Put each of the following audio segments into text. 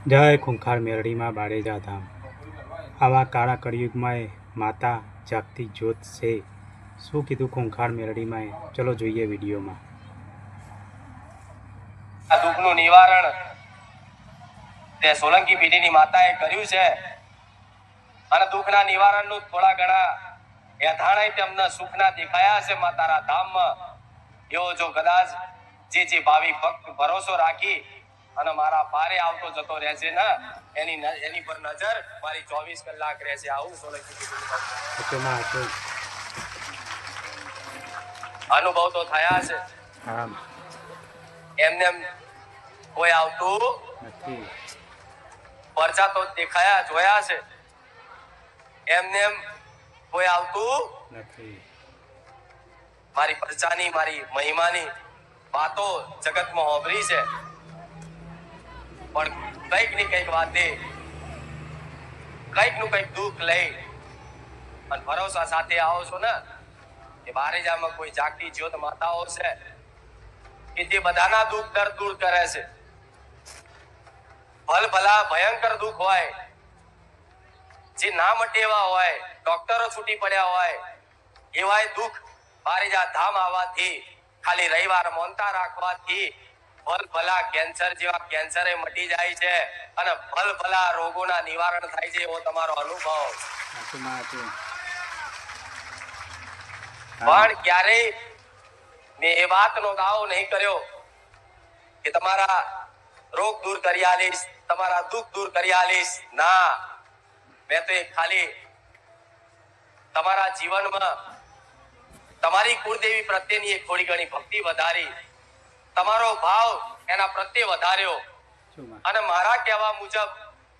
જય ખૂંખાર મેરડીમાં બાળેજા ધામ. આવા કાળા કળિયુગમાં માતા જાગતી જ્યોત છે. શું કીધું ખૂંખાર મેરડીમાં? ચલો જોઈએ વિડીયોમાં. આ દુઃખનું નિવારણ તે સોલંકી પેઢીની માતાએ કર્યું છે અને દુઃખના નિવારણનું થોડા ઘણા યથાણાય તેમને સુખના દેખાયા છે માતાના ધામમાં. એવો જો કદાચ જે ભાવિ ભક્ત ભરોસો રાખી અને મારા પારે આવતો જતો રહેશે ને એની પર નજર મારી 24 કલાક રહેશે. આવું સોલંકી પેઢીની અનુભવ તો થયા છે. એમને કોઈ આવતું નથી, પરચા તો દેખાયા જોયા છે. એમને કોઈ આવતું નથી. મારી પરચાની મારી મહિમાની વાતો જગતમાં હોભરી છે, પણ કઈક ની કઈક વાતે કઈક નું કઈક દુઃખ લઈ અને ભરોસા સાથે આવો છો ને એ બારેજામાં કોઈ જાગતી જ્યોત માતાઓ છે કે જે બધાના દુઃખ દર્દ દૂર કરે છે. ભલા ભયંકર દુઃખ હોય જે ના મટેવા હોય, ડોક્ટરો છૂટી પડ્યા હોય, એવાય દુઃખ બારેજા ધામ આવવાથી, ખાલી રવિવાર મોનતા રાખવાથી ભલા કેન્સર જેવા કેન્સરે મટી જાય છે અને ભલા રોગોના નિવારણ થાય છે. એવો તમારો અનુભવ. પણ ક્યારેય મેં એ વાતનો દાવો નહીં કર્યો કે તમારા રોગ દૂર કરી આલીશ, તમારા દુઃખ દૂર કરી આલીશ. ના, મેં તો ખાલી તમારા જીવનમાં તમારી કુળદેવી પ્રત્યેની એક થોડી ઘણી ભક્તિ વધારી, તમારો ભાવ એના પ્રત્યે વધાર્યો અને મારા કહેવા મુજબ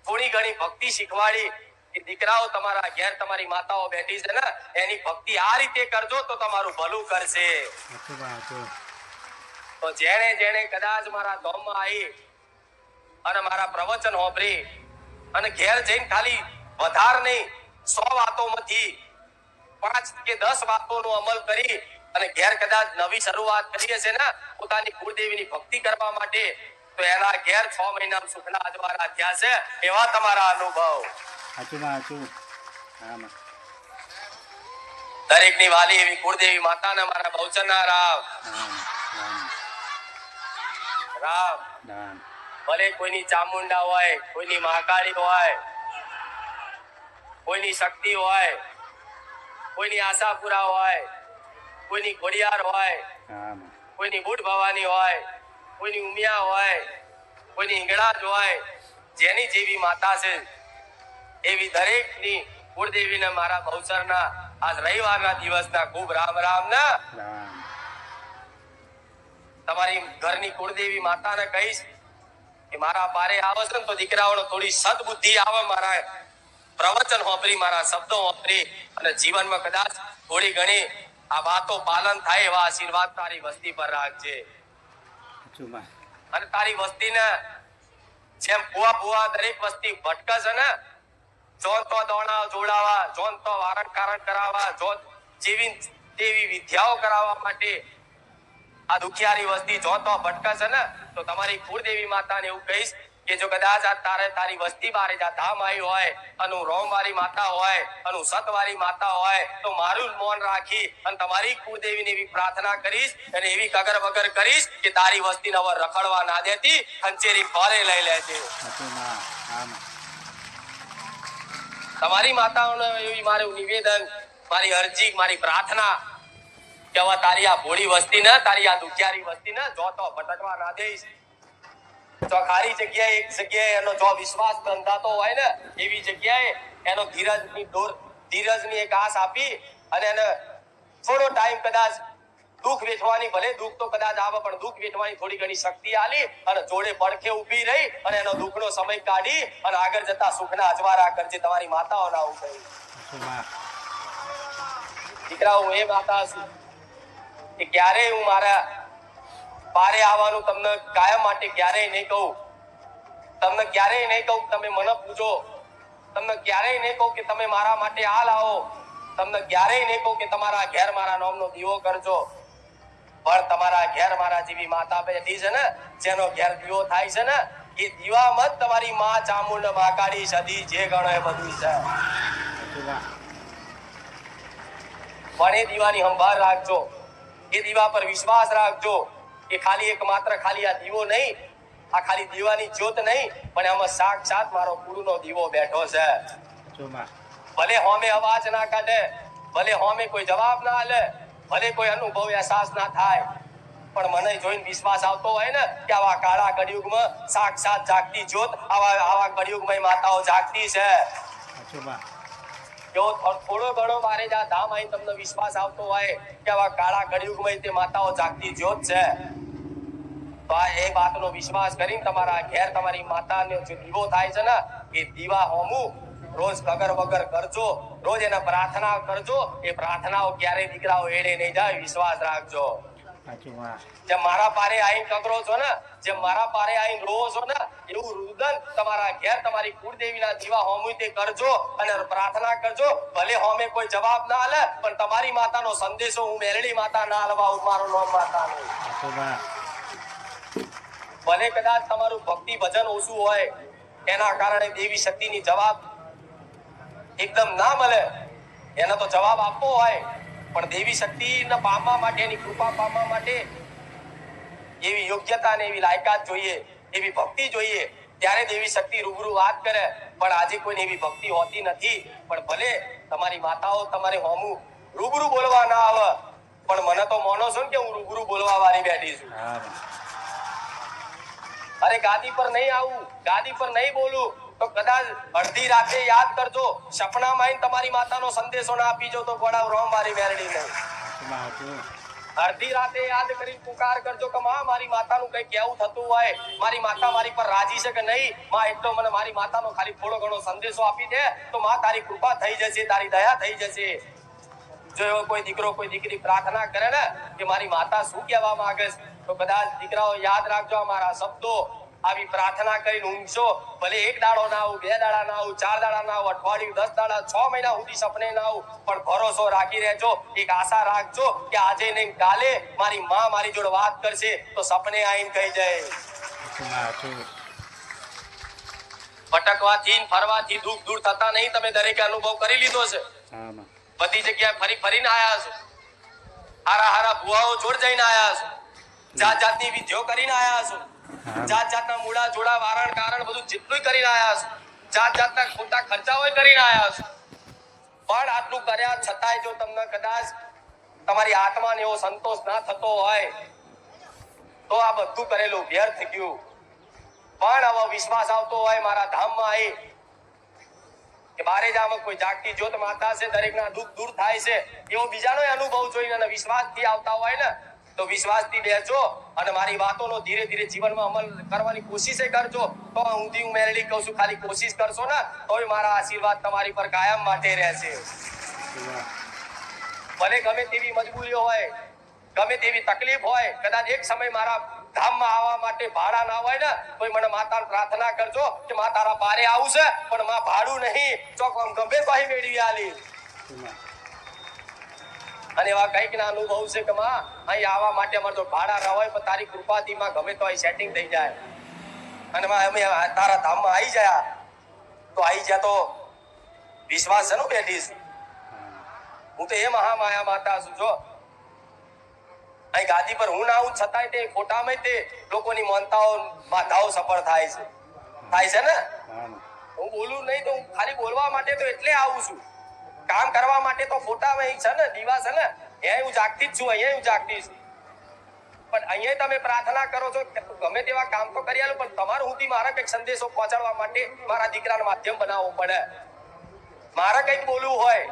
થોડી ઘણી ભક્તિ શીખવાડી કે દીકરાઓ તમારા ઘેર તમારી માતાઓ બેઠી છે ને એની ભક્તિ આ રીતે કરજો તો તમારું ભલું કરશે. તો જેણે કદાચ મારા ધામમાં આવી અને મારા પ્રવચન હોભરી અને ઘેર જઈને ખાલી વધાર નહીં 100 વાતોમાંથી 5 કે 10 વાતોનો અમલ કરી અને ઘેર કદાચ નવી શરૂઆત કરીએ છે ને પોતાની કુળદેવીની ભક્તિ કરવા માટે, તો એના ઘેર 6 મહિના સુખના અજવાળા થયા છે. એવા તમારા અનુભવ. દરેકની વાલી એવી કુળદેવી માતાને મારા બહુચરના રામ. ભલે કોઈની ચામુંડા હોય, કોઈની મહાકાળી હોય, કોઈની શક્તિ હોય, કોઈની આશાપુરા હોય, કોઈની ઘોડિયાર હોય, કોઈની બુટ ભવાની હોય, કોઈની ઉમિયા હોય, કોઈની ઈંગળાજ હોય, જેની જેવી માતા છે એવી દરેકની કુળદેવીને મારા બહુચરના આજ રવિવારના દિવસના ખૂબ રામ રામ ના. તમારી ઘરની કુળદેવી માતાને કહીશ કે મારા પારે આવે છે ને તો દીકરાઓને થોડી સદબુદ્ધિ આવે, મારા પ્રવચન હોભરી, મારા શબ્દો હોભરી અને જીવનમાં કદાચ થોડી ઘણી આ વાતો પાલન થાય એવા આશીર્વાદ તારી વસ્તી પર રાખજે. અને તારી વસ્તીને જેમ ભુવા દરેક વસ્તી ભટકે છે ને, જોન તો દોણા જોડાવા, જોન તો વારણ કારણ કરાવવા, જોન જેવી તેવી વિદ્યાઓ કરાવવા માટે આ દુખિયારી વસ્તી જો તો ભટકે છે ને, તો તમારી કુળદેવી માતાને એવું કહીશ કે જો કદાચ આ તારી વસ્તી બારેજા ધામ આવી હોય, અને રોમવાળી માતા હોય, અને સતવાળી માતા હોય, તો મારું જ મૌન રાખી અને તમારી કુળદેવીને એવી પ્રાર્થના કરીશ અને એવી કગર વગર કરીશ કે તારી વસ્તીને હવે રખડવા ના દેતી, ખંચેરી ફોરે લઈ લેજે. તમારી માતાઓને એવી મારું નિવેદન, મારી અરજી, મારી પ્રાર્થના કે હવે તારી આ ભોળી વસ્તી ને, તારી આ દુખિયારી વસ્તી ને જો તો ભટકવા ના દઈશ. જો ખારી જગ્યાએ એક જગ્યાએ એનો જો વિશ્વાસ બંધાતો હોય ને એવી જગ્યાએ એનો ધીરજની એક આસ આપી અને એને થોડો ટાઈમ કદાચ દુઃખ વેઠવાની, ભલે દુઃખ તો કદાચ આવે પણ દુઃખ વેઠવાની થોડી ઘણી શક્તિ આલી અને જોડે પડખે ઊભી રહી અને એનો દુઃખનો સમય કાઢી અને આગળ જતા સુખના અજવાળા કરજે. તમારી માતાઓના આવું કહ્યું. દીકરાઓ, હું એ માતા છું કે ક્યારેય હું મારા પારે આવવાનું તમને કાયમ માટે ક્યારેય નહીં કહું. તમને ક્યારેય નહીં કહું તમે મને પૂજો, તમને ક્યારેય નહીં કહું કે તમે મારા માટે આ લાવો, તમને ક્યારેય નહીં કહું કે તમારા ઘેર મારા નામનો દીવો કરજો. પણ તમારા ઘેર મારા જેવી માતા બેઠી છે ને, જેનો ઘેર દીવો થાય છે ને, એ દીવામાં જ તમારી માં ચામુંડ મહાકાળી સદી જે ગણો એ બધું છે. પણ એ દીવાની સંભાળ રાખજો, એ દીવા પર વિશ્વાસ રાખજો. એ ખાલી એક માત્ર ખાલી આ દીવો નહીં, આ ખાલી દીવાની જ્યોત નહીં, પણ આમાં સાક્ષાત મારો ગુરુનો દીવો બેઠો છે. ભલે હોમે અવાજ ના કાઢે, ભલે હોમે કોઈ જવાબ ના આલે, ભલે કોઈ અનુભવ અહેસાસ ના થાય, પણ મને જોઈને વિશ્વાસ આવતો હોય ને કે આવા કાળા કળિયુગમાં સાક્ષાત જાગતી જ્યોત આવા કળિયુગમાં માતાઓ જાગતી છે. જો થોડો ઘણો મારે જ આ ધામ અહીં તમને વિશ્વાસ આવતો હોય કે આવા કાળા કળિયુગમાં તે માતાઓ જાગતી જ્યોત છે, તો આ એ વાતનો વિશ્વાસ કરીને તમારા ઘેર તમારી માતાનો જે દીવો થાય છે ને એ દીવા હોમું રોજ કગર વગર કરજો, રોજ એને પ્રાર્થના કરજો. એ પ્રાર્થનાઓ ક્યારેય દીકરાઓ એડે નહીં જાય, વિશ્વાસ રાખજો. જેમ મારા પારે આવીને કગરો છો ને, જેમ મારા પારે આવીને રોવો છો ને, એવું રુદન તમારા ઘેર તમારી કુળદેવીના દીવા હોમું તે કરજો અને પ્રાર્થના કરજો. ભલે હોમે કોઈ જવાબ ના આલે, પણ તમારી માતાનો સંદેશો હું મેલડી માતા ના આલવા, મારું નામ માતા નહીં. ભલે કદાચ તમારું ભક્તિ ભજન ઓછું હોય, એના કારણે દેવી શક્તિની જવાબ એકદમ ના મળે, એનો તો જવાબ આપવો હોય, પણ દેવી શક્તિને પામવા માટે, એની કૃપા પામવા માટે એવી યોગ્યતા ને એવી લાયકાત જોઈએ, એવી ભક્તિ જોઈએ, ત્યારે દેવી શક્તિ રૂબરૂ વાત કરે. પણ આજે કોઈને એવી ભક્તિ હોતી નથી. પણ ભલે તમારી માતાઓ તમારે હોમું રૂબરૂ બોલવા ના આવે, પણ મને તો માનો છો ને કે હું રૂબરૂ બોલવા વાળી બેઠી છું. અરે ગાદી પર નહીં આવું, ગાદી પર નહીં બોલું, તો કદાચ અડધી રાતે યાદ કરજો, સપનામાં આવીને તમારી માતાનો સંદેશો ના આપી જો તો ગોળાવ રોમ મારી મેરડી નહીં. અડધી રાતે યાદ કરી પુકાર કરજો કે માં મારી માતાનું કઈ કેવું થતું હોય, મારી માતા મારી પર રાજી છે કે નહીં, માં એટલો મને મારી માતાનો ખાલી થોડો ઘણો સંદેશો આપી દે તો માં તારી કૃપા થઈ જશે, તારી દયા થઈ જશે. જો એવો કોઈ દીકરો કોઈ દીકરી પ્રાર્થના કરે ને કે મારી માતા શું કહેવા માંગે છે, તો કદાચ દીકરાઓ યાદ રાખજો અમારા શબ્દો. આવી પ્રાર્થના કરીને ઊંઘશો, ભલે એક દાડો ના આવું, 2 દાડા ના આવું, 4 દાડા ના આવું, અઠવાડિયું, 10 દાડા, 6 મહિના સુધી સપને ના આવું, પણ ભરોસો રાખી રહેજો, એક આશા રાખજો કે આજે નહીં કાલે મારી માં મારી જોડે વાત કરશે તો સપને આવીને કહી જાય. ભટકવાથી ફરવાથી દુઃખ દૂર થતા નહીં, તમે દરેકે અનુભવ કરી લીધો છે. બધી જગ્યાએ ફરી ફરીને આયા છો, હારા હારા ભુવાઓ જોડ જઈને આયા છો, જાત જાતની વિધિઓ કરીને આયા છો, જાત જાતના મૂળા જોડા વારણ કારણ બધું જેટલું કરીને આયા છો, જાત જાતના ખોટા ખર્ચાઓ કરીને આયા છો. પણ આટલું કર્યા છતાંય જો તમને કદાચ તમારી આત્માને એવો સંતોષ ના થતો હોય તો આ બધું કરેલું વ્યર્થ ગયું. પણ હવે વિશ્વાસ આવતો હોય મારા ધામમાં આવી કે બારે જામાં કોઈ જાગતી જ્યોત માતા છે, દરેકના દુઃખ દૂર થાય છે, એવો બીજાનો અનુભવ જોઈને અને વિશ્વાસથી આવતા હોય ને તો વિશ્વાસથી બેસજો અને મારી વાતોનો ધીરે ધીરે જીવનમાં અમલ કરવાની કોશિશ કરજો. તો હું મેલડી કહું છું, ખાલી કોશિશ કરશો ને તોય મારા આશીર્વાદ તમારી પર કાયમ માટે રહેશે. ભલે ગમે તેવી મજબૂરીઓ હોય, ગમે તેવી તકલીફ હોય, કદાચ એક સમય મારા ધામમાં આવવા માટે ભાડા ના હોય ને તોય મને માતાને પ્રાર્થના કરજો કે માં તારા પારે આવું છે, પણ માં ભાડું નહીં, ચોક ગમે તો મેળવી આલી. અને એવા કઈક ના અનુભવ છે કે માં અહીં આવવા માટે અમારે તો ભાડા ના હોય, પણ તારી કૃપાથી માં ગમે તો અહીં સેટિંગ થઈ જાય અને માં અમે તારા ધામમાં આવી જાય તો આવી જાય તો વિશ્વાસ છે ને બેઠીશ. હું તો એ મહામાયા માતા છું. જો અહીં ગાદી પર હું ના આવું છતાંય તે ખોટામાં તે લોકોની માનતાઓ બાધાઓ સફળ થાય છે ને. હું બોલું નહીં તો હું ખાલી બોલવા માટે તો એટલે આવું છું, કામ કરવા માટે તો ફોટામાં છે ને, દીવા છે ને, અહીંયા હું જાગતી જ છું, અહીંયા હું જાગતી છું. પણ અહીંયા તમે પ્રાર્થના કરો છો ગમે તેવા કામ તો કરી આલો, પણ તમારું સુધી મારા કંઈક સંદેશો પહોંચાડવા માટે મારા દીકરાનું માધ્યમ બનાવવું પડે. મારે કંઈક બોલવું હોય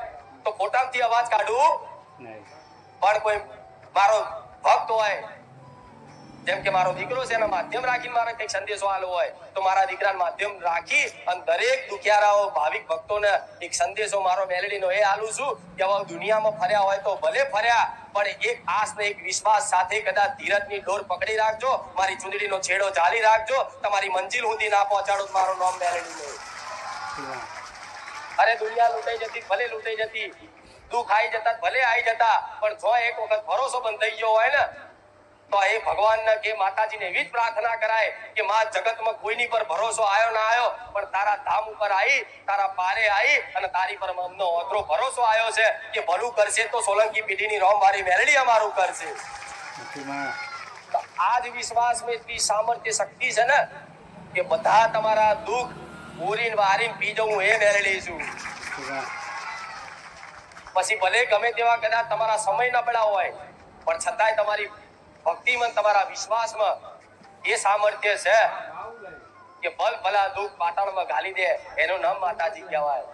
તો ફોટામાંથી અવાજ કાઢવું, પણ કોઈ મારો ભક્ત હોય જેમ કે મારો દીકરો છે એના માધ્યમ રાખીને મારે કંઈક સંદેશો આલો હોય તો મારા દીકરાનું માધ્યમ રાખી અને દરેક દુખિયારાઓ ભાવિક ભક્તોને એક સંદેશો મારો મેલેડીનો એ આલું છું કે હવે દુનિયામાં ફર્યા હોય તો ભલે ફર્યા, પણ એક આસ ને એક વિશ્વાસ સાથે કદાચ ધીરજની ડોર પકડી રાખજો, મારી ચૂંદડીનો છેડો ચાલી રાખજો, તમારી મંજિલ સુધી ના પહોંચાડો મારું નામ મેલેડી. અરે દુનિયા લૂંટાઈ જતી ભલે લૂંટાઈ જતી, દુઃખ આવી જતા ભલે આવી જતા, પણ જો એક વખત ભરોસો બંધ થઈ ગયો હોય ને તો એ ભગવાનને કે માતાજીને એવી જ પ્રાર્થના કરાય કે માં જગતમાં કોઈની પર ભરોસો આવ્યો ના આવ્યો, પણ તારા ધામ ઉપર આવી, તારા પારે આવી અને તારી પર અમનો ઓતરો ભરોસો આવ્યો છે કે ભલું કરશે તો સોલંકી પેઢીની રોમવારી મેલડી અમારું કરશે. તો આ જ વિશ્વાસમાં એટલી સામર્થ્ય શક્તિ છે ને કે બધા તમારા દુઃખ પૂરીને વારીને પી જવું એ મેળવી છું. પછી ભલે ગમે તેવા કદાચ તમારા સમય નબળા હોય, પણ છતાંય તમારી ભક્તિમાં તમારા વિશ્વાસમાં એ સામર્થ્ય છે કે ભલ ભલા દુઃખ પાતાળમાં ઘાલી દે, એનું નામ માતાજી કહેવાય.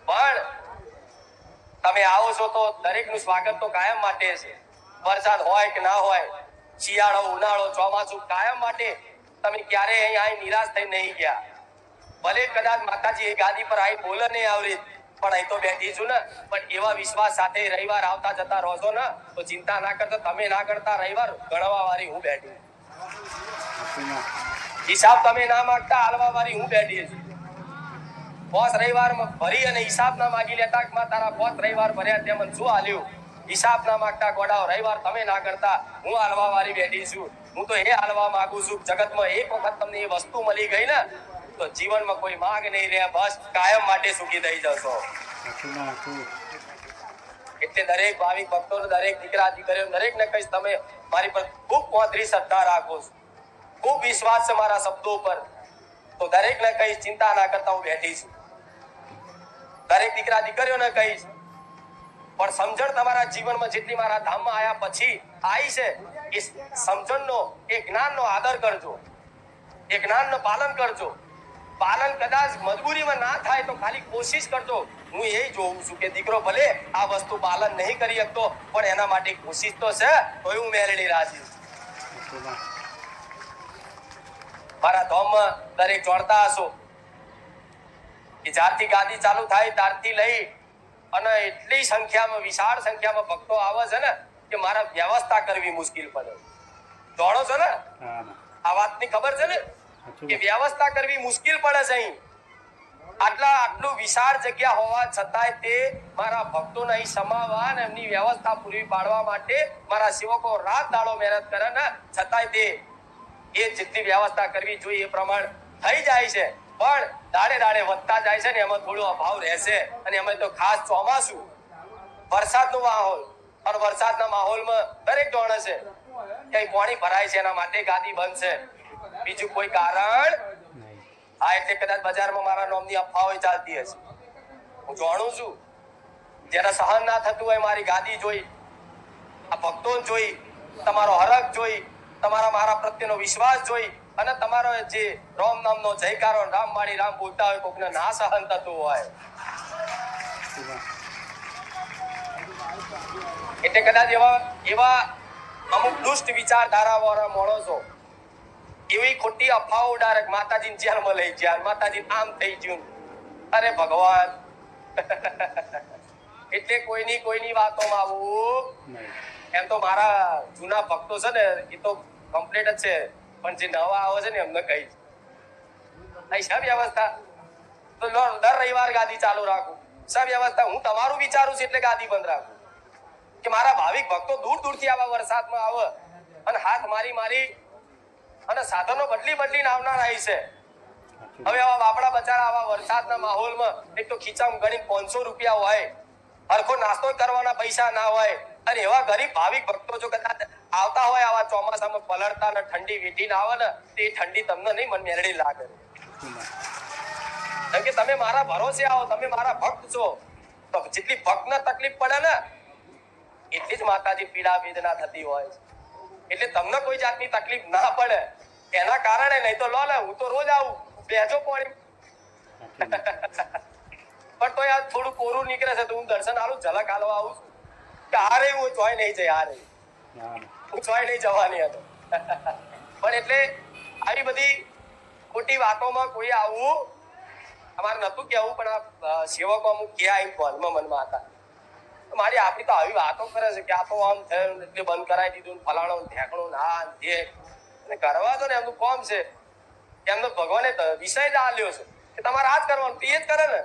પણ તમે આવો છો તો દરેકનું સ્વાગત તો કાયમ માટે છે. વરસાદ હોય કે ના હોય, શિયાળો ઉનાળો ચોમાસું, કાયમ માટે તમે ક્યારેય અહીં આવીને નિરાશ થઈ નહીં ગયા. ભલે કદાચ માતાજી એ ગાદી પર આવી બોલે નહીં આવડી, પણ અહીં તો બેઠી છું ને. પણ એવા વિશ્વાસ સાથે રવિવાર આવતા જતા રહો છો ને તો ચિંતા ના કરતા, તમે ના કરતા રવિવાર ગણવા વાળી હું બેઠી, હિસાબ તમે ના માંગતા હાલવા વાળી હું બેઠી છું. 5 રવિવાર ભરી અને હિસાબ ના માગી લેતા કે તારા 5 રવિવાર ભર્યા તે મને શું હાલ્યું, હિસાબ ના માંગતા ગોડાઓ રવિવાર તમે ના કરતા હું હાલવા વાળી બેઠી છું. હું તો એ હાલવા માંગુ છું જગતમાં એક વખત તમને એ વસ્તુ મળી ગઈ ને તો જીવનમાં કોઈ માંગ નહીં રહે, બસ કાયમ માટે સુખી થઈ જશો. એટલે દરેક ભાવિક ભક્તો, દરેક દીકરા દીકરીઓ દરેકને કહીશ, તમે મારી પર ખૂબ પોતરી શ્રદ્ધા રાખો છો, ખૂબ વિશ્વાસ છે મારા શબ્દો પર, તો દરેકને કહીશ ચિંતા ના કરતા હું બેઠી છું. દરેક દીકરા દીકરીઓને કહીશ, પણ સમજણ તમારા જીવનમાં જેટલી મારા ધામમાં આવ્યા પછી આવી છે એ સમજણનો, એ જ્ઞાનનો આદર કરજો, એ જ્ઞાનનું પાલન કરજો. પાલન કદાચ મજબૂરીમાં ના થાય તો ખાલી કોશિશ કરજો. હું એ જોઉં છું કે દીકરો ભલે આ વસ્તુ પાલન નહીં કરી શકતો, પણ એના માટે કોશિશ તો છે, તો હું મેળવી રાજી. મારા ધામમાં દરેક જોડતા હશો કે જ્યારથી ગાદી ચાલુ થાય ત્યારથી લઈ અને એટલી સંખ્યામાં, વિશાળ સંખ્યામાં ભક્તો આવે છે ને કે મારા વ્યવસ્થા કરવી મુશ્કેલ પડે. જોડો છો ને આ વાતની ખબર છે ને કે વ્યવસ્થા કરવી મુશ્કેલ પડે છે. અહીં આટલું વિશાળ જગ્યા હોવા છતાંય તે મારા ભક્તોને અહીં સમાવવા અને એમની વ્યવસ્થા પૂરી પાડવા માટે મારા સેવકો રાત દાડો મહેનત કરે ને છતાંય તે એ જેટલી વ્યવસ્થા કરવી જોઈએ એ પ્રમાણે થઈ જાય છે, પણ દાડે દાડે વધતા જાય છે ને એમાં થોડો અભાવ રહેશે. અને એમાં તો ખાસ ચોમાસું, વરસાદનો માહોલ, અને વરસાદના માહોલમાં દરેક જાણે છે કે પાણી ભરાય છે, એના માટે ગાદી બંધ છે, બીજું કોઈ કારણ. હા, એટલે કદાચ બજારમાં મારા નામની અફવાઓ ચાલતી હશે, હું જાણું છું. જેને સહન ના થતું હોય મારી ગાદી જોઈ, આ ભક્તોને જોઈ, તમારો હરખ જોઈ, તમારા મારા પ્રત્યેનો વિશ્વાસ જોઈ અને તમારો જે રામ નામનો જયકારો રામ માળી રામ બોલતા હોય કોકને ના સહન થતું હોય, એટલે કદાચ એવા અમુક દુષ્ટ વિચારધારા વાળા માણસો એવી ખોટી અફવાઓ ઉડાડે, માતાજી જેલમાં લઈ ગયા, માતાજી આમ થઈ ગયું. અરે ભગવાન, એટલે કોઈની વાતોમાં આવું. એમ તો મારા જૂના ભક્તો છે ને એ તો કમ્પ્લીટ જ છે, પણ જે નવા આવે છે ને એમને કહીશ અહીં સબ વ્યવસ્થા તો દર રવિવાર ગાદી ચાલુ રાખું. સબ વ્યવસ્થા હું તમારું વિચારું છું એટલે ગાદી બંધ રાખું કે મારા ભાવિક ભક્તો દૂર દૂરથી આવા વરસાદમાં આવે અને હાથ મારી અને સાધનો બદલીને આવનાર આવી છે. હવે આવા બાપડા બચારા આવા વરસાદના માહોલમાં એક તો ખીચામાં ગરીબ 500 રૂપિયા હોય, હરખો નાસ્તો કરવાના પૈસા ના હોય, અને એવા ગરીબ ભાવિક ભક્તો જો કદાચ આવતા હોય આવા ચોમાસામાં પલળતા ને ઠંડી વીટીને આવે ને તો એ ઠંડી તમને નહીં મન મેળડી લાગે. કેમ કે તમે મારા ભરોસે આવો, તમે મારા ભક્ત છો, તો જેટલી ભક્તને તકલીફ પડે ને એટલી જ માતાજી પીડા વેદના થતી હોય છે. એટલે તમને કોઈ જાતની તકલીફ ના પડે એના કારણે, નહીં તો લો ને હું તો રોજ આવું બેજો પાણી પણ તો યાર થોડું કોરું નીકળે છે તો હું દર્શન આલું, ઝલક હાલવા આવું છું કે હારે હું ચોય નહીં જઈ, હારે હું ચોય નહીં જવાની હતો. પણ એટલે આવી બધી ખોટી વાતોમાં કોઈ આવવું અમારે નતું કેવું, પણ આ સેવકો અમુક ક્યાં આવી કોલમાં મનમાં હતા મારી આપણી તો આવી વાતો કરે છે કે આ તો આમ થયું એટલે બંધ કરાવી દીધું, ફલાણો ઢેકણું ના જે કરવા દો ને, એમનું કોમ છે, એમનો ભગવાને વિષય જ આલ્યો છે કે તમારે આ જ કરવાનું, એ જ કરે ને.